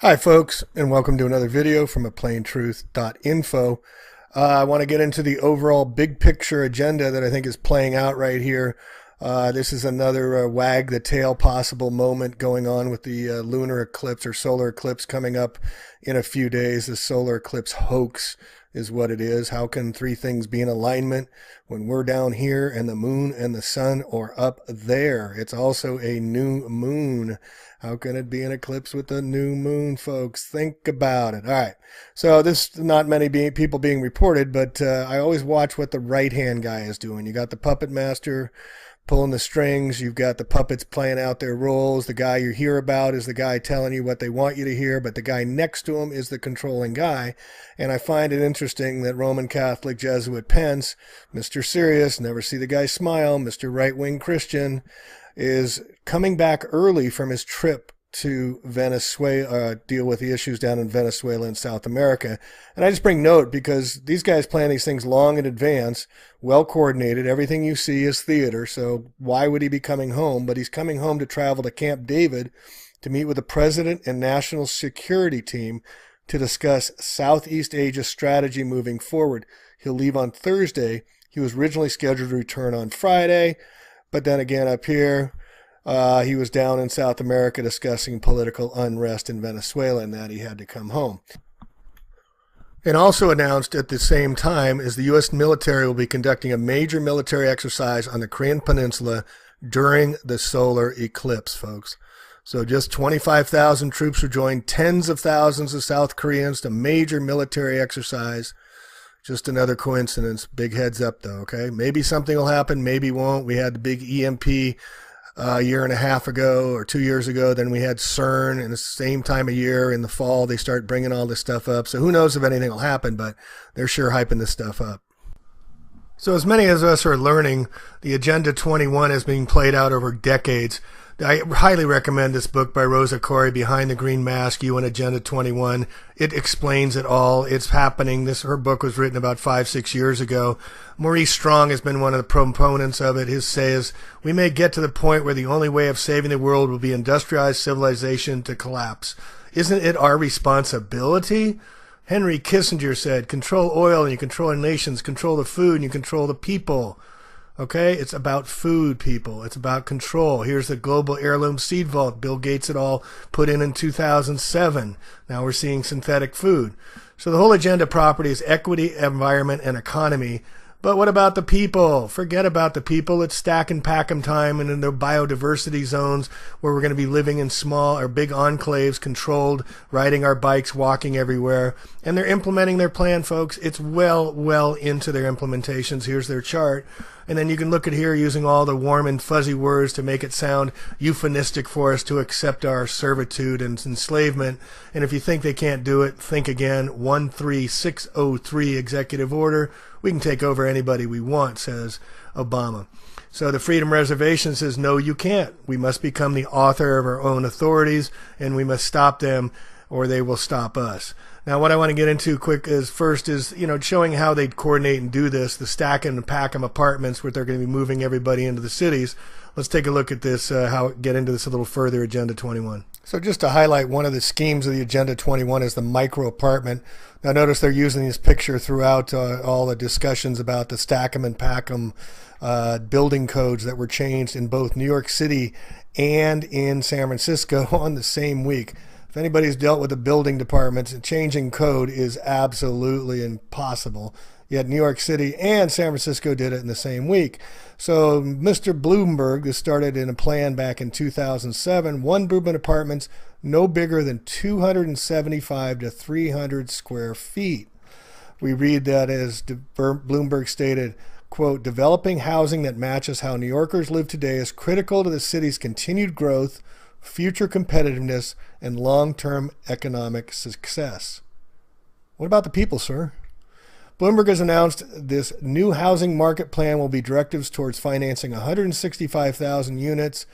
Hi folks, and welcome to another video from aplaintruth.info. I want to get into the overall big picture agenda that I think is playing out right here. This is another wag the tail possible moment going on with the lunar eclipse or solar eclipse coming up in a few days. The solar eclipse hoax is what it is. How can three things be in alignment when we're down here and the moon and the sun are up there? It's also a new moon. How can it be an eclipse with a new moon, folks? Think about it. All right. So this not many people being reported, but I always watch what the right-hand guy is doing. You got the puppet master pulling the strings. You've got the puppets playing out their roles. The guy you hear about is the guy telling you what they want you to hear, but the guy next to him is the controlling guy. And I find it interesting that Roman Catholic Jesuit Pence, Mr. Serious, never see the guy smile, Mr. Right-wing Christian, is coming back early from his trip to Venezuela, deal with the issues down in Venezuela and South America. And I just bring note because these guys plan these things long in advance, well coordinated. Everything you see is theater. So why would he be coming home? But he's coming home to travel to Camp David to meet with the president and national security team to discuss Southeast Asia strategy moving forward. He'll leave on Thursday. He was originally scheduled to return on Friday. But then again, up here, he was down in South America discussing political unrest in Venezuela and that he had to come home. And also announced at the same time is the U.S. military will be conducting a major military exercise on the Korean Peninsula during the solar eclipse, folks. So just 25,000 troops will join tens of thousands of South Koreans to major military exercise. Just another coincidence. Big heads up, though, okay? Maybe something will happen, maybe won't. We had the big EMP a year and a half ago or 2 years ago. Then we had CERN, and the same time of year in the fall, they start bringing all this stuff up. So who knows if anything will happen, but they're sure hyping this stuff up. So as many of us are learning, the Agenda 21 is being played out over decades. I highly recommend this book by Rosa Koire, Behind the Green Mask, UN Agenda 21. It explains it all. It's happening. Her book was written about 5-6 years ago. Maurice Strong has been one of the proponents of it. His says, we may get to the point where the only way of saving the world will be industrialized civilization to collapse. Isn't it our responsibility? Henry Kissinger said, control oil and you control nations, control the food and you control the people. Okay, it's about food, people. It's about control. Here's the global heirloom seed vault. Bill Gates et al. Put in 2007. Now we're seeing synthetic food. So the whole agenda property is equity, environment, and economy. But what about the people? Forget about the people. It's stack and pack 'em time and in the biodiversity zones where we're going to be living in small or big enclaves, controlled, riding our bikes, walking everywhere. And they're implementing their plan, folks. It's well into their implementations. Here's their chart. And then you can look at here using all the warm and fuzzy words to make it sound euphemistic for us to accept our servitude and enslavement. And if you think they can't do it, think again. 13603 executive order. We can take over anybody we want, says Obama. So the Freedom Reservation says, no, you can't. We must become the author of our own authorities, and we must stop them or they will stop us. Now, what I want to get into quick is first is, showing how they coordinate and do this, the stack and pack 'em apartments where they're going to be moving everybody into the cities. Let's take a look at this, get into this a little further, Agenda 21. So just to highlight one of the schemes of the Agenda 21 is the micro apartment. Now notice they're using this picture throughout all the discussions about the stack 'em and pack 'em building codes that were changed in both New York City and in San Francisco on the same week. If anybody's dealt with the building departments, changing code is absolutely impossible. Yet New York City and San Francisco did it in the same week. So Mr. Bloomberg, this started in a plan back in 2007, one-bedroom apartments no bigger than 275 to 300 square feet. We read that as Bloomberg stated, quote, developing housing that matches how New Yorkers live today is critical to the city's continued growth, future competitiveness, and long-term economic success. What about the people, sir? Bloomberg has announced this new housing market plan will be directives towards financing 165,000 units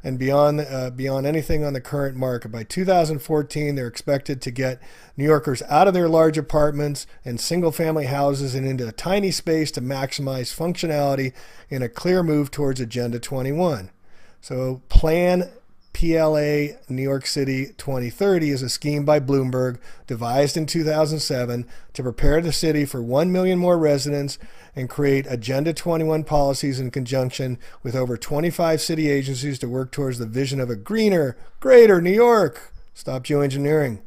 and beyond anything on the current market. By 2014, they're expected to get New Yorkers out of their large apartments and single-family houses and into a tiny space to maximize functionality in a clear move towards Agenda 21. So Plan PLA New York City 2030 is a scheme by Bloomberg devised in 2007 to prepare the city for 1 million more residents and create Agenda 21 policies in conjunction with over 25 city agencies to work towards the vision of a greener, greater New York. Stop geoengineering.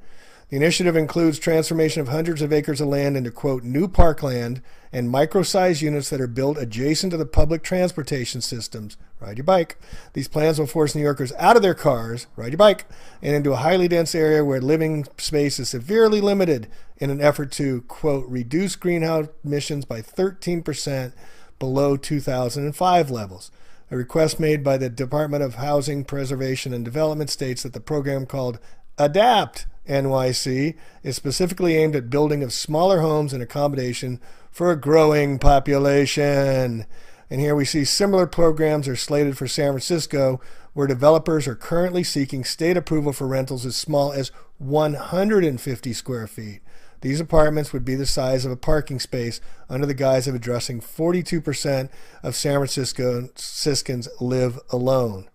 The initiative includes transformation of hundreds of acres of land into, quote, new parkland and micro-sized units that are built adjacent to the public transportation systems. Ride your bike. These plans will force New Yorkers out of their cars, ride your bike, and into a highly dense area where living space is severely limited in an effort to, quote, reduce greenhouse emissions by 13% below 2005 levels. A request made by the Department of Housing, Preservation, and Development states that the program called ADAPT NYC is specifically aimed at building of smaller homes and accommodation for a growing population. And here we see similar programs are slated for San Francisco, where developers are currently seeking state approval for rentals as small as 150 square feet. These apartments would be the size of a parking space under the guise of addressing 42% of San Franciscans live alone.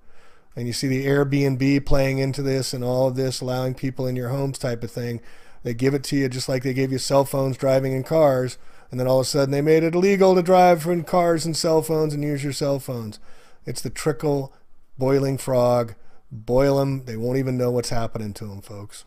And you see the Airbnb playing into this and all of this, allowing people in your homes type of thing. They give it to you just like they gave you cell phones driving in cars. And then all of a sudden they made it illegal to drive in cars and cell phones and use your cell phones. It's the trickle, boiling frog. Boil them. They won't even know what's happening to them, folks.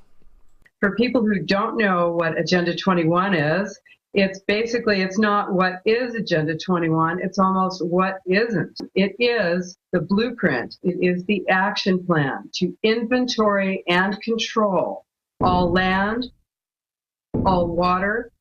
For people who don't know what Agenda 21 is, it's not what is Agenda 21, it's almost what isn't. It is the blueprint, it is the action plan to inventory and control all land, all water,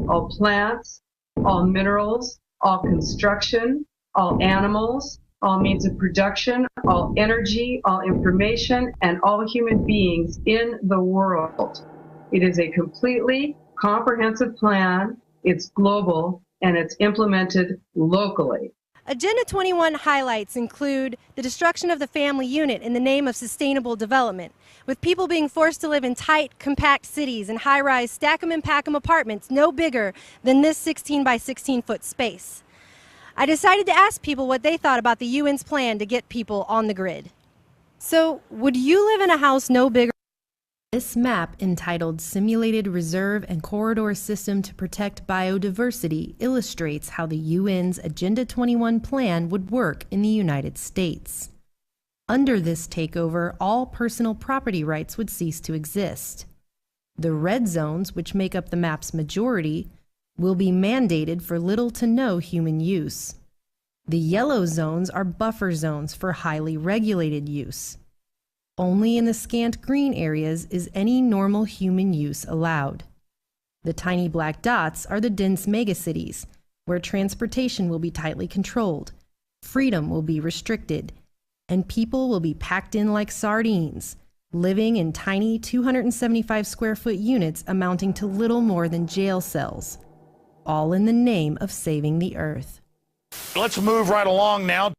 all plants, all minerals, all construction, all animals, all means of production, all energy, all information, and all human beings in the world. It is a completely comprehensive plan, it's global, and it's implemented locally. Agenda 21 highlights include the destruction of the family unit in the name of sustainable development, with people being forced to live in tight, compact cities and high-rise stack-em-and-pack-em apartments no bigger than this 16 by 16 foot space. I decided to ask people what they thought about the UN's plan to get people on the grid. So, would you live in a house no bigger? This map, entitled Simulated Reserve and Corridor System to Protect Biodiversity, illustrates how the UN's Agenda 21 plan would work in the United States. Under this takeover, all personal property rights would cease to exist. The red zones, which make up the map's majority, will be mandated for little to no human use. The yellow zones are buffer zones for highly regulated use. Only in the scant green areas is any normal human use allowed. The tiny black dots are the dense megacities, where transportation will be tightly controlled, freedom will be restricted, and people will be packed in like sardines, living in tiny 275 square foot units amounting to little more than jail cells, all in the name of saving the earth. Let's move right along now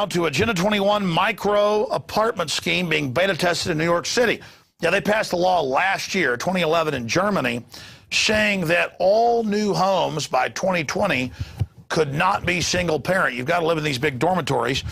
to Agenda 21 micro apartment scheme being beta tested in New York City. Yeah, they passed a law last year, 2011, in Germany, saying that all new homes by 2020 could not be single parent. You've got to live in these big dormitories.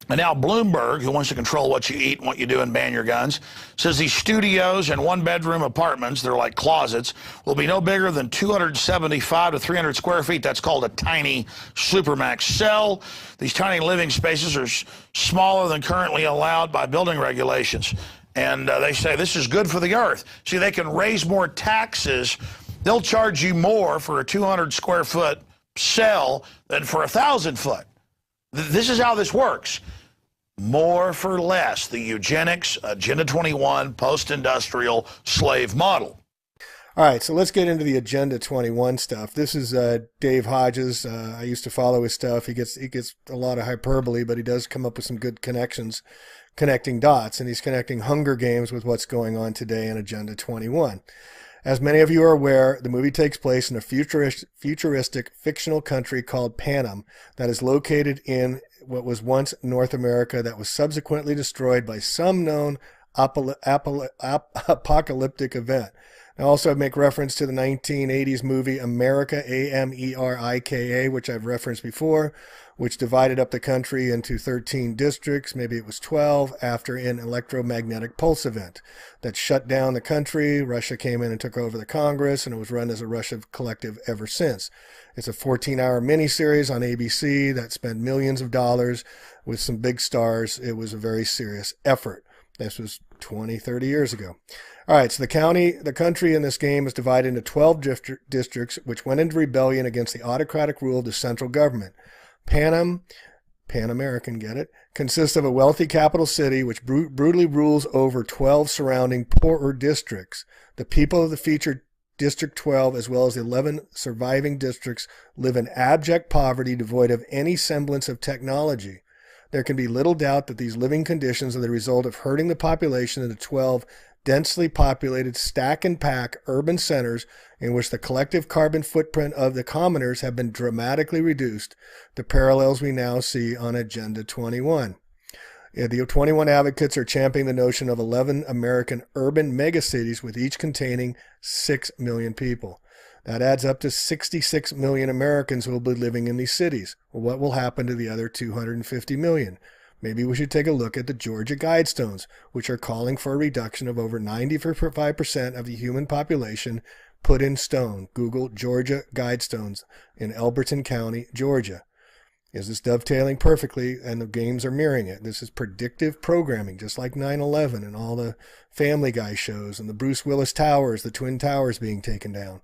And now Bloomberg, who wants to control what you eat and what you do and ban your guns, says these studios and one-bedroom apartments, they're like closets, will be no bigger than 275 to 300 square feet. That's called a tiny supermax cell. These tiny living spaces are smaller than currently allowed by building regulations. And they say this is good for the earth. See, they can raise more taxes. They'll charge you more for a 200 square foot cell than for a 1,000 foot. This is how this works. More for less, the eugenics, Agenda 21, post-industrial slave model. All right, so let's get into the Agenda 21 stuff. This is Dave Hodges. I used to follow his stuff. He gets a lot of hyperbole, but he does come up with some good connections, connecting dots, and he's connecting Hunger Games with what's going on today in Agenda 21. As many of you are aware, the movie takes place in a futuristic fictional country called Panem that is located in what was once North America that was subsequently destroyed by some known apocalyptic event. I also make reference to the 1980s movie America, Amerika, which I've referenced before, which divided up the country into 13 districts, maybe it was 12, after an electromagnetic pulse event that shut down the country. Russia came in and took over the Congress, and it was run as a Russia collective ever since. It's a 14-hour miniseries on ABC that spent millions of dollars with some big stars. It was a very serious effort. This was 20, 30 years ago. All right, so the country in this game is divided into 12 districts, which went into rebellion against the autocratic rule of the central government. Pan American, get it? Consists of a wealthy capital city which brutally rules over 12 surrounding poorer districts. The people of the featured District 12, as well as the 11 surviving districts, live in abject poverty, devoid of any semblance of technology. There can be little doubt that these living conditions are the result of herding the population into 12 densely populated stack and pack urban centers in which the collective carbon footprint of the commoners have been dramatically reduced, the parallels we now see on Agenda 21. The 21 advocates are championing the notion of 11 American urban megacities, with each containing 6 million people. That adds up to 66 million Americans who will be living in these cities. Well, what will happen to the other 250 million? Maybe we should take a look at the Georgia Guidestones, which are calling for a reduction of over 95% of the human population put in stone. Google Georgia Guidestones in Elberton County, Georgia. Is this dovetailing perfectly? And the games are mirroring it. This is predictive programming, just like 9/11 and all the Family Guy shows and the Bruce Willis Towers, the Twin Towers being taken down.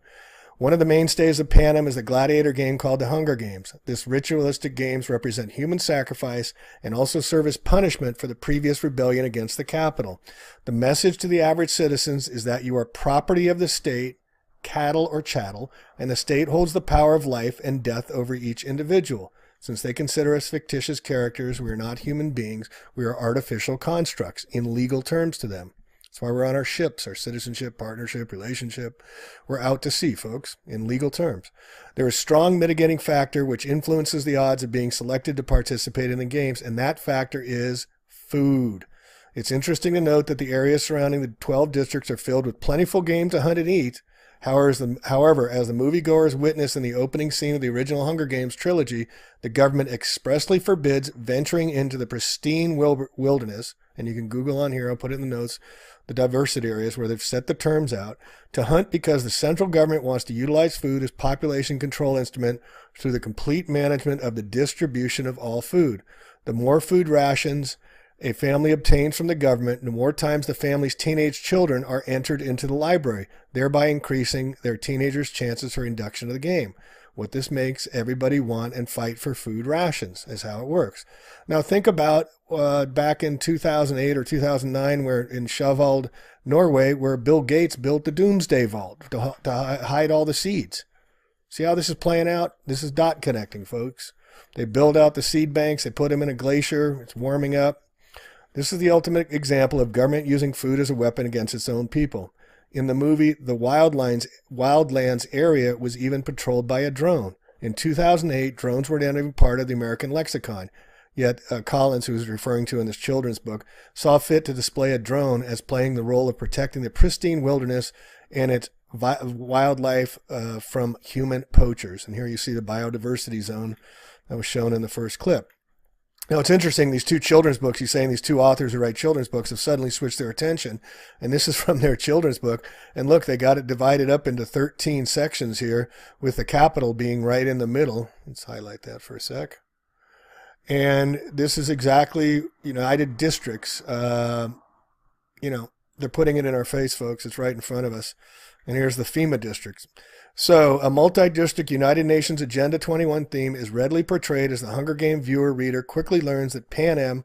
One of the mainstays of Panem is the gladiator game called the Hunger Games. This ritualistic games represent human sacrifice and also serve as punishment for the previous rebellion against the capital. The message to the average citizens is that you are property of the state, cattle or chattel, and the state holds the power of life and death over each individual. Since they consider us fictitious characters, we are not human beings, we are artificial constructs in legal terms to them. That's why we're on our ships, our citizenship, partnership, relationship. We're out to sea, folks, in legal terms. There is a strong mitigating factor which influences the odds of being selected to participate in the games, and that factor is food. It's interesting to note that the areas surrounding the 12 districts are filled with plentiful game to hunt and eat. However, as the moviegoers witness in the opening scene of the original Hunger Games trilogy, the government expressly forbids venturing into the pristine wilderness, and you can Google on here, I'll put it in the notes, the diversity areas where they've set the terms out, to hunt because the central government wants to utilize food as population control instrument through the complete management of the distribution of all food. The more food rations a family obtains from the government, the more times the family's teenage children are entered into the library, thereby increasing their teenagers' chances for induction to the game. What this makes everybody want and fight for food rations is how it works. Now think about back in 2008 or 2009, where in Shovald, Norway, where Bill Gates built the Doomsday Vault to hide all the seeds. See how this is playing out? This is dot connecting, folks. They build out the seed banks, they put them in a glacier, it's warming up. This is the ultimate example of government using food as a weapon against its own people. In the movie, the Wildlands area was even patrolled by a drone. In 2008, drones were not even part of the American lexicon. Yet Collins, who was referring to in this children's book, saw fit to display a drone as playing the role of protecting the pristine wilderness and its wildlife from human poachers. And here you see the biodiversity zone that was shown in the first clip. Now, it's interesting, these two children's books, he's saying these two authors who write children's books have suddenly switched their attention, and this is from their children's book. And look, they got it divided up into 13 sections here, with the capital being right in the middle. Let's highlight that for a sec. And this is exactly United Districts. They're putting it in our face, folks. It's right in front of us. And here's the FEMA districts. So a multi-district United Nations Agenda 21 theme is readily portrayed as the Hunger Game viewer reader quickly learns that Pan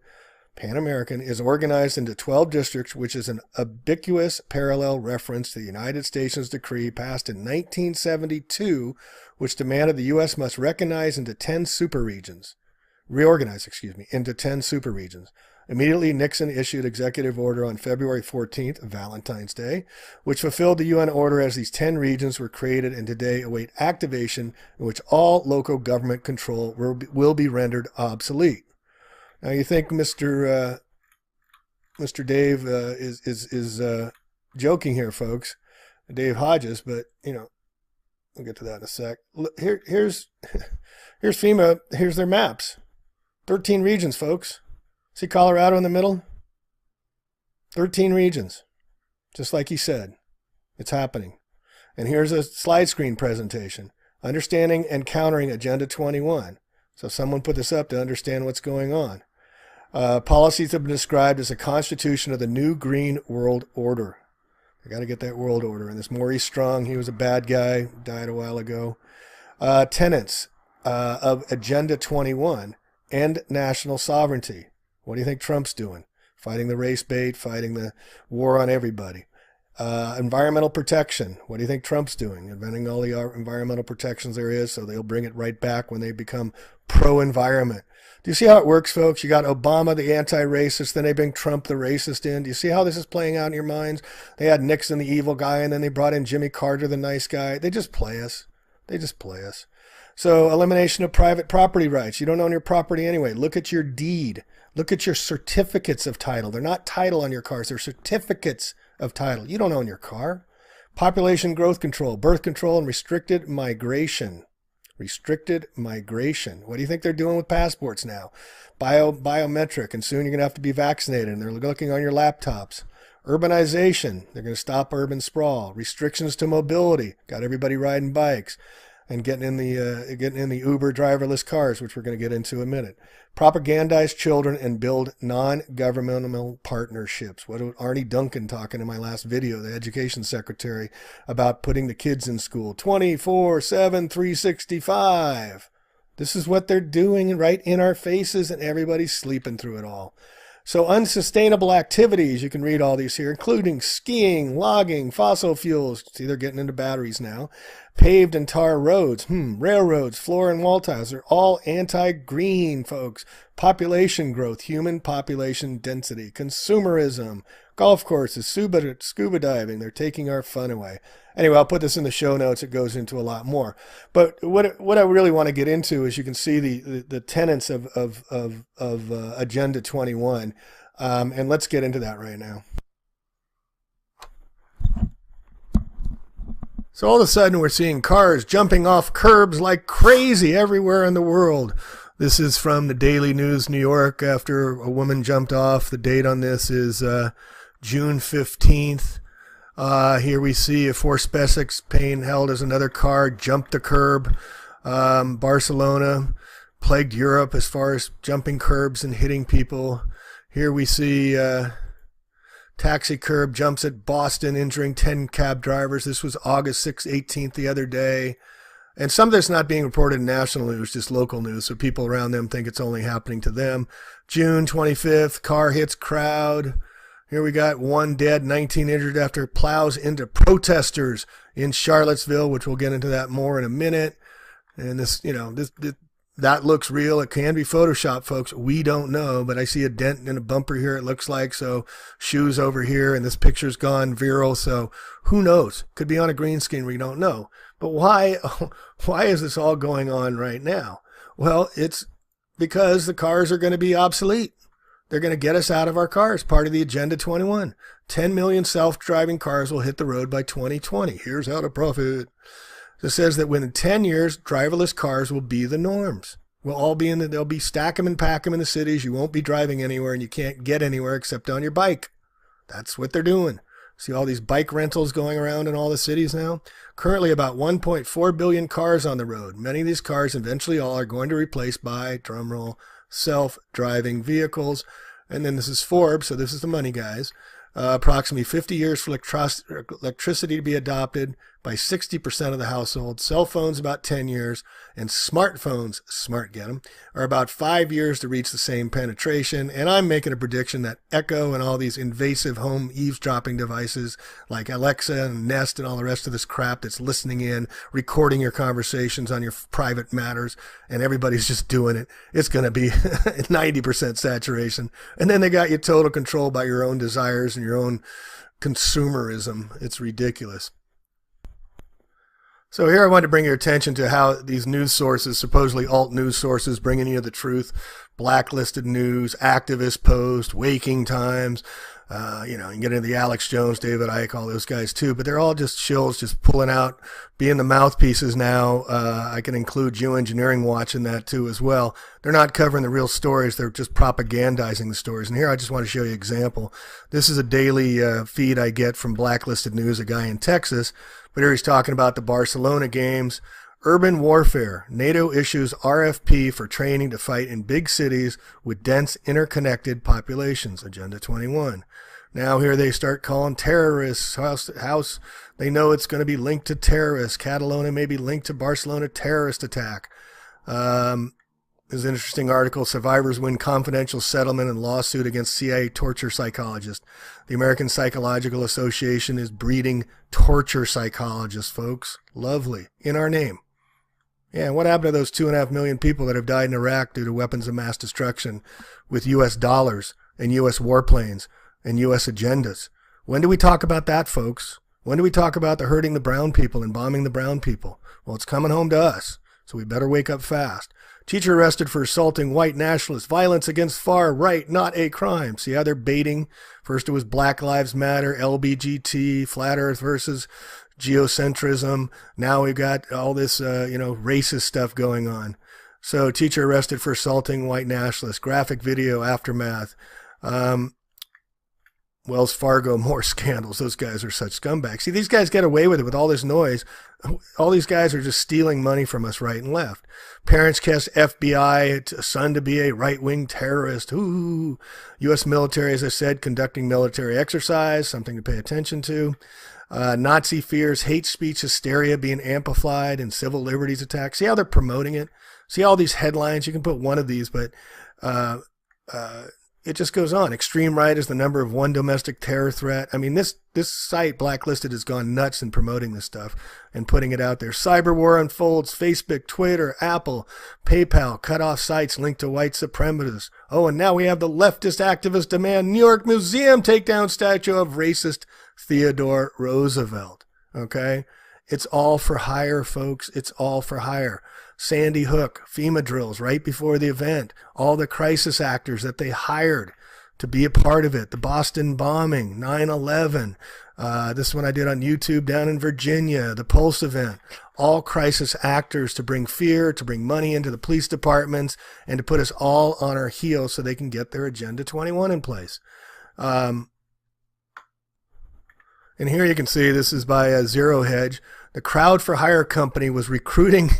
American, is organized into 12 districts, which is an ubiquitous parallel reference to the United States decree passed in 1972, which demanded the U.S. must reorganize into 10 super regions. Immediately, Nixon issued executive order on February 14th, Valentine's Day, which fulfilled the UN order as these 10 regions were created and today await activation, in which all local government control will be rendered obsolete. Now, you think Mr. Dave is joking here, folks. Dave Hodges, but, you know, we'll get to that in a sec. Here's FEMA. Here's their maps. 13 regions, folks. See Colorado in the middle? 13 regions. Just like he said. It's happening. And here's a slide screen presentation. Understanding and countering Agenda 21. So someone put this up to understand what's going on. Policies have been described as a constitution of the new green world order. I got to get that world order. And this Maurice Strong, he was a bad guy, died a while ago. Tenets of Agenda 21, end national sovereignty. What do you think Trump's doing? Fighting the race bait, fighting the war on everybody. Environmental protection. What do you think Trump's doing? Inventing all the environmental protections there is, so they'll bring it right back when they become pro-environment. Do you see how it works, folks? You got Obama, the anti-racist, then they bring Trump, the racist, in. Do you see how this is playing out in your minds? They had Nixon, the evil guy, and then they brought in Jimmy Carter, the nice guy. They just play us. They just play us. So elimination of private property rights. You don't own your property anyway. Look at your deed. Look at your certificates of title. They're not title on your cars. They're certificates of title. You don't own your car. Population growth control, birth control, and restricted migration. Restricted migration. What do you think they're doing with passports now? Biometric, and soon you're going to have to be vaccinated, and they're looking on your laptops. Urbanization. They're going to stop urban sprawl. Restrictions to mobility. Got everybody riding bikes and getting in the Uber driverless cars, which we're going to get into in a minute. Propagandize children and build non-governmental partnerships. What was Arnie Duncan talking in my last video, the education secretary, about putting the kids in school 24/7, 365. This is what they're doing right in our faces, and everybody's sleeping through it all. So unsustainable activities, you can read all these here, including skiing, logging, fossil fuels. See, they're getting into batteries now. Paved and tar roads, railroads, floor and wall tiles. They're all anti-green, folks. Population growth, human population density, consumerism, golf courses, scuba diving. They're taking our fun away. Anyway, I'll put this in the show notes. It goes into a lot more. But what I really want to get into is you can see the tenets of Agenda 21. And let's get into that right now. So all of a sudden we're seeing cars jumping off curbs like crazy everywhere in the world. This is from the Daily News New York after a woman jumped off. The date on this is June 15th. Here we see a four-specifics pain held as another car jumped the curb. Barcelona plagued Europe as far as jumping curbs and hitting people. Here we see taxi curb jumps at Boston, injuring 10 cab drivers. This was August 6th, 18th, the other day. And some of this not being reported in national news, just local news, so people around them think it's only happening to them. June 25th, car hits crowd. Here we got 1 dead, 19 injured after plows into protesters in Charlottesville, which we'll get into that more in a minute. And this, you know, that looks real. It can be Photoshop, folks. We don't know, but I see a dent in a bumper here, it looks like. So shoes over here, and this picture's gone viral. So who knows? Could be on a green screen. We don't know. But why is this all going on right now? Well, it's because the cars are going to be obsolete. They're going to get us out of our cars, part of the Agenda 21. 10 million self-driving cars will hit the road by 2020. Here's how to profit. It says that within 10 years, driverless cars will be the norms. We'll all be they'll be stack them and pack them in the cities. You won't be driving anywhere, and you can't get anywhere except on your bike. That's what they're doing. See all these bike rentals going around in all the cities now? Currently about 1.4 billion cars on the road. Many of these cars, eventually all, are going to replace by, drumroll, self-driving vehicles. And then this is Forbes, so this is the money guys. Approximately 50 years for electricity to be adopted by 60% of the households. Cell phones about 10 years, and smartphones, smart get them, are about 5 years to reach the same penetration. And I'm making a prediction that Echo and all these invasive home eavesdropping devices like Alexa and Nest and all the rest of this crap that's listening in, recording your conversations on your private matters, and everybody's just doing it. It's going to be 90% saturation. And then they got you total control by your own desires and your own consumerism. It's ridiculous. So here I want to bring your attention to how these news sources, supposedly alt news sources, bringing you the truth, blacklisted news, activist post, waking times, You know, you can get into the Alex Jones, David Icke, all those guys too, but they're all just shills, just pulling out, being the mouthpieces now. I can include Geoengineering Watch in that too as well. They're not covering the real stories. They're just propagandizing the stories. And here I just want to show you an example. This is a daily feed I get from Blacklisted News, a guy in Texas. But here he's talking about the Barcelona games. Urban warfare. NATO issues RFP for training to fight in big cities with dense interconnected populations. Agenda 21. Now here they start calling terrorists. House. They know it's going to be linked to terrorists. Catalonia may be linked to Barcelona terrorist attack. There's an interesting article. Survivors win confidential settlement and lawsuit against CIA torture psychologist. The American Psychological Association is breeding torture psychologists, folks. Lovely. In our name. Yeah, and what happened to those 2.5 million people that have died in Iraq due to weapons of mass destruction with U.S. dollars and U.S. warplanes and U.S. agendas? When do we talk about that, folks? When do we talk about the hurting the brown people and bombing the brown people? Well, it's coming home to us, so we better wake up fast. Teacher arrested for assaulting white nationalists. Violence against far right, not a crime. See how they're baiting? First it was Black Lives Matter, LBGT, Flat Earth versus geocentrism. Now we've got all this, racist stuff going on. So teacher arrested for assaulting white nationalists. Graphic video, aftermath. Wells Fargo, more scandals. Those guys are such scumbags. See, these guys get away with it with all this noise. All these guys are just stealing money from us right and left. Parents cast FBI son to be a right-wing terrorist. Ooh. U.S. military, as I said, conducting military exercise, something to pay attention to. Nazi fears, hate speech, hysteria being amplified, and civil liberties attacks. See how they're promoting it? See all these headlines? You can put one of these, but it just goes on. Extreme right is the number of one domestic terror threat. I mean, this site, Blacklisted, has gone nuts in promoting this stuff and putting it out there. Cyber war unfolds. Facebook, Twitter, Apple, PayPal, cut off sites linked to white supremacists. Oh, and now we have the leftist activists demand New York Museum take down statue of racist Theodore Roosevelt. Okay? It's all for hire, folks. It's all for hire. Sandy Hook, FEMA drills right before the event. All the crisis actors that they hired to be a part of it. The Boston bombing, 9/11. This one I did on YouTube down in Virginia, the Pulse event. All crisis actors to bring fear, to bring money into the police departments, and to put us all on our heels so they can get their Agenda 21 in place. And here you can see, this is by Zero Hedge. The Crowd for Hire company was recruiting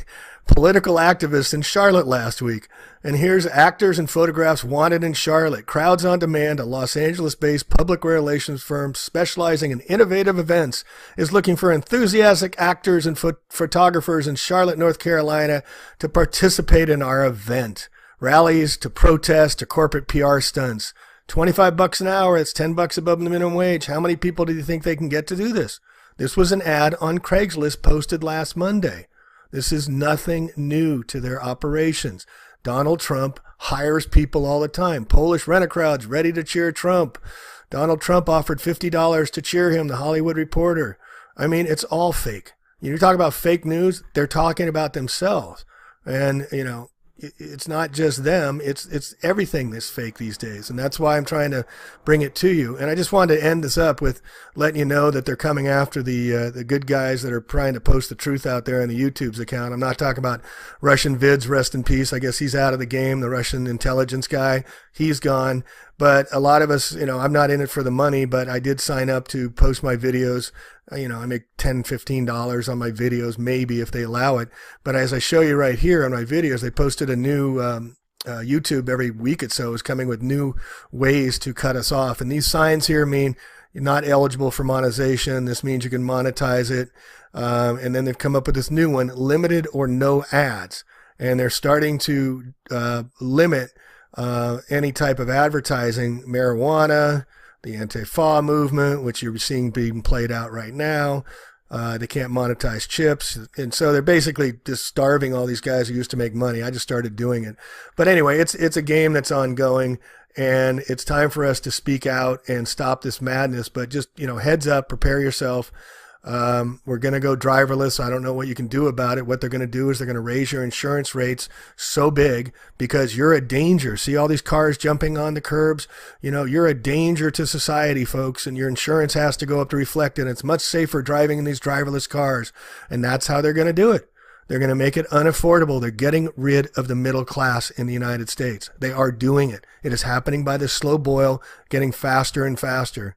political activists in Charlotte last week. And here's actors and photographs wanted in Charlotte. Crowds on Demand, a Los Angeles-based public relations firm specializing in innovative events, is looking for enthusiastic actors and photographers in Charlotte, North Carolina to participate in our event. Rallies to protest to corporate PR stunts. $25 an hour, it's $10 above the minimum wage. How many people do you think they can get to do this? This was an ad on Craigslist posted last Monday. This is nothing new to their operations. Donald Trump hires people all the time. Polish rent-a-crowds ready to cheer Trump. Donald Trump offered $50 to cheer him, the Hollywood Reporter. I mean, it's all fake. You talk about fake news, they're talking about themselves. And, it's not just them, it's everything that's fake these days. And that's why I'm trying to bring it to you. And I just wanted to end this up with letting you know that they're coming after the good guys that are trying to post the truth out there in the YouTube's account. I'm not talking about Russian Vids, rest in peace. I guess he's out of the game, the Russian intelligence guy. He's gone. But a lot of us, I'm not in it for the money, but I did sign up to post my videos. I make $10, $15 on my videos, maybe if they allow it. But as I show you right here on my videos, they posted a new YouTube every week or so is coming with new ways to cut us off. And these signs here mean you're not eligible for monetization. This means you can monetize it. And then they've come up with this new one, limited or no ads. And they're starting to limit any type of advertising, marijuana, the Antifa movement, which you're seeing being played out right now. They can't monetize chips. And so they're basically just starving all these guys who used to make money. I just started doing it. But anyway, it's a game that's ongoing, and it's time for us to speak out and stop this madness. But just, heads up, prepare yourself. We're going to go driverless. I don't know what you can do about it. What they're going to do is they're going to raise your insurance rates so big because you're a danger. See all these cars jumping on the curbs? You know, you're a danger to society, folks, and your insurance has to go up to reflect it. It's much safer driving in these driverless cars, and that's how they're going to do it. They're going to make it unaffordable. They're getting rid of the middle class in the United States. They are doing it. It is happening by the slow boil, getting faster and faster.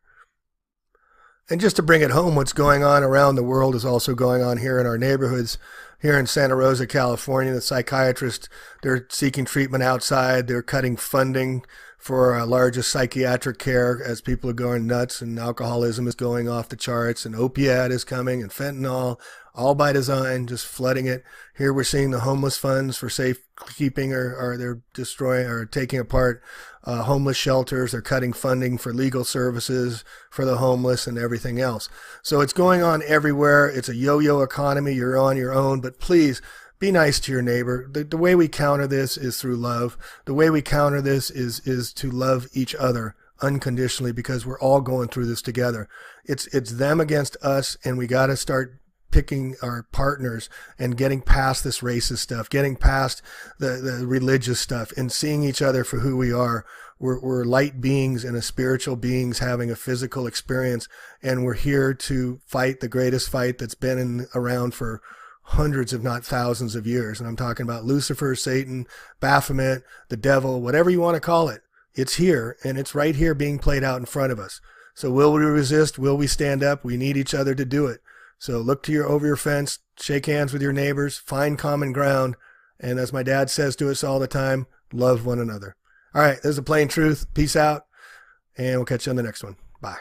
And just to bring it home, what's going on around the world is also going on here in our neighborhoods. Here in Santa Rosa, California, the psychiatrists, they're seeking treatment outside. They're cutting funding for largest psychiatric care as people are going nuts, and alcoholism is going off the charts, and opiate is coming, and fentanyl, all by design, just flooding it. Here we're seeing the homeless funds for safekeeping, or they're destroying or taking apart homeless shelters. They're cutting funding for legal services for the homeless and everything else. So it's going on everywhere. It's a yo-yo economy. You're on your own, but please be nice to your neighbor. The way we counter this is through love. The way we counter this is to love each other unconditionally, because we're all going through this together. It's them against us, and we got to start picking our partners and getting past this racist stuff, getting past the religious stuff, and seeing each other for who we are. We're light beings and a spiritual beings having a physical experience, and we're here to fight the greatest fight that's been around for hundreds, if not thousands of years. And I'm talking about Lucifer, Satan, Baphomet, the devil, whatever you want to call it. It's here, and it's right here being played out in front of us. So will we resist? Will we stand up? We need each other to do it. So look to over your fence, shake hands with your neighbors, find common ground, and as my dad says to us all the time, love one another. All right, there's the plain truth. Peace out, and we'll catch you on the next one. Bye.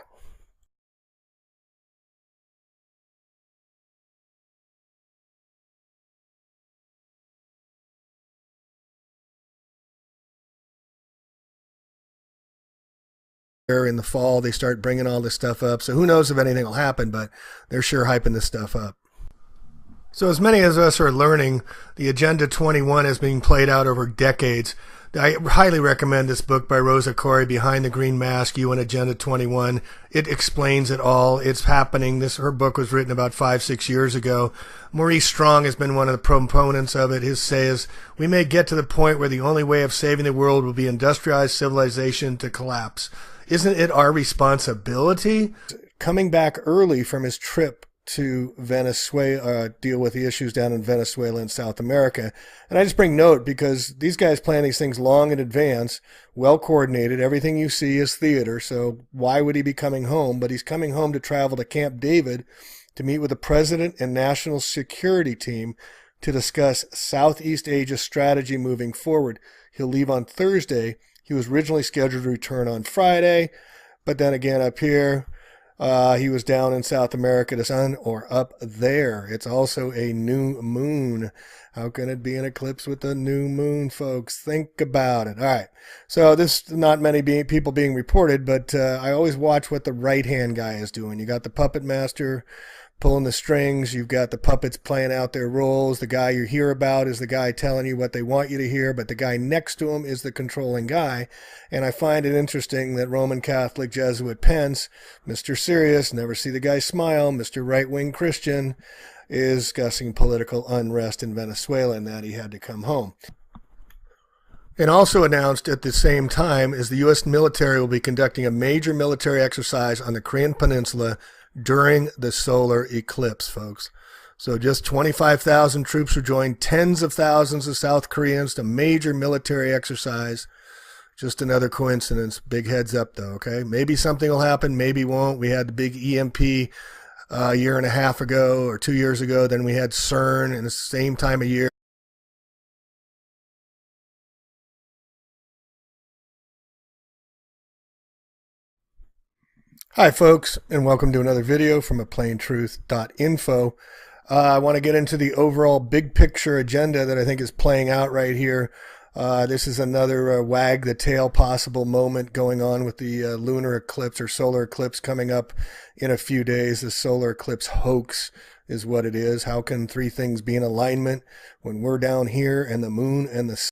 In the fall, they start bringing all this stuff up. So who knows if anything will happen, but they're sure hyping this stuff up. So as many of us are learning, the Agenda 21 is being played out over decades. I highly recommend this book by Rosa Koire, Behind the Green Mask, UN Agenda 21. It explains it all. It's happening. Her book was written about 5-6 years ago. Maurice Strong has been one of the proponents of it. His says, we may get to the point where the only way of saving the world will be industrialized civilization to collapse. Isn't it our responsibility? Coming back early from his trip to Venezuela, deal with the issues down in Venezuela and South America. And I just bring note because these guys plan these things long in advance, well coordinated. Everything you see is theater. So why would he be coming home? But he's coming home to travel to Camp David to meet with the president and national security team to discuss Southeast Asia strategy moving forward. He'll leave on Thursday. He was originally scheduled to return on Friday, but then again up here, he was down in South America, the sun, or up there. It's also a new moon. How can it be an eclipse with a new moon, folks? Think about it. All right. So this not many people being reported, but I always watch what the right-hand guy is doing. You got the puppet master pulling the strings. You've got the puppets playing out their roles. The guy you hear about is the guy telling you what they want you to hear, but the guy next to him is the controlling guy. And I find it interesting that Roman Catholic Jesuit Pence, Mr. Serious, never see the guy smile, Mr. Right-wing Christian, is discussing political unrest in Venezuela and that he had to come home. And also announced at the same time is the U.S. military will be conducting a major military exercise on the Korean Peninsula during the solar eclipse, folks. So just 25,000 troops will join tens of thousands of South Koreans to major military exercise. Just another coincidence. Big heads up, though, okay? Maybe something will happen, maybe won't. We had the big EMP a year and a half ago or 2 years ago. Then we had CERN in the same time of year. Hi folks, and welcome to another video from aplaintruth.info. I want to get into the overall big picture agenda that I think is playing out right here. This is another wag the tail possible moment going on with the lunar eclipse or solar eclipse coming up in a few days. The solar eclipse hoax is what it is. How can three things be in alignment when we're down here and the moon and the